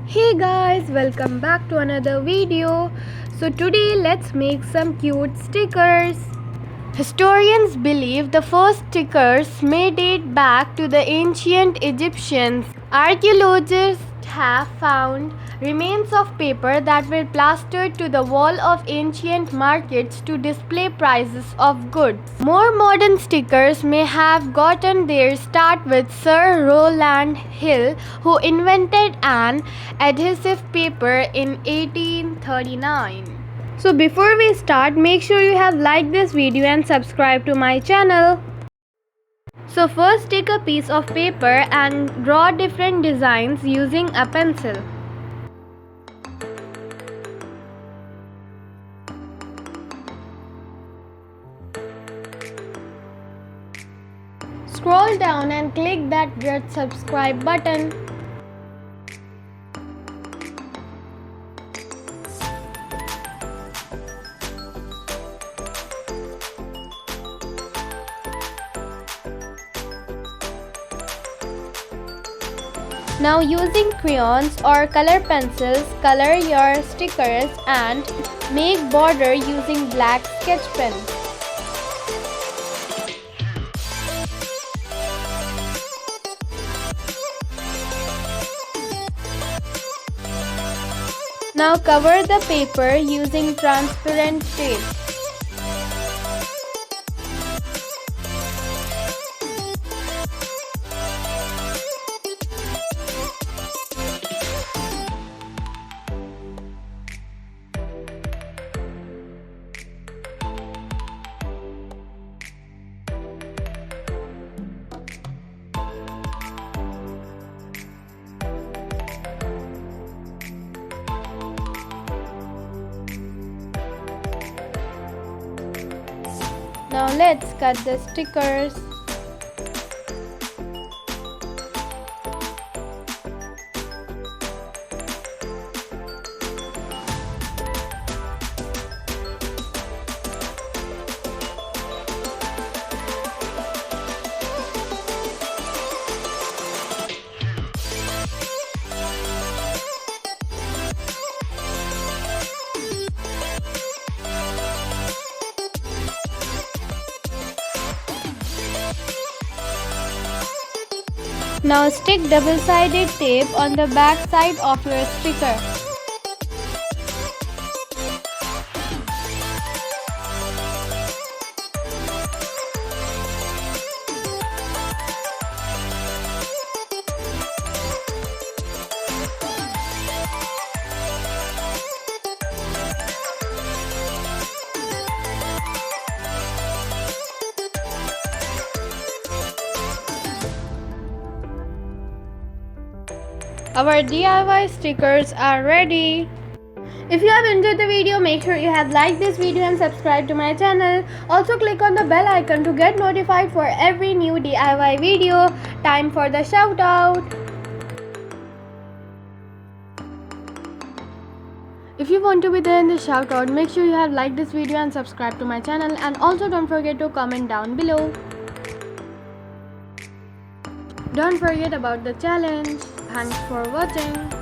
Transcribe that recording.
Hey guys, welcome back to another video. So today let's make some cute stickers. Historians believe the first stickers may date back to the ancient Egyptians. Archaeologists have found remains of paper that were plastered to the wall of ancient markets to display prices of goods. More modern stickers may have gotten their start with Sir Rowland Hill, who invented an adhesive paper in 1839. So before we start, make sure you have liked this video and subscribe to my channel. So first take a piece of paper and draw different designs using a pencil. Scroll down and click that red subscribe button. Now using crayons or color pencils, color your stickers and make border using black sketch pen. Now cover the paper using transparent tape. Now let's cut the stickers. Now stick double-sided tape on the back side of your sticker. Our DIY stickers are ready. If you have enjoyed the video, make sure you have liked this video and subscribe to my channel. Also click on the bell icon to get notified for every new DIY video. Time for the shout out. If you want to be there in the shout out, make sure you have liked this video and subscribe to my channel, and also don't forget to comment down below. Don't forget about the challenge. Thanks for watching.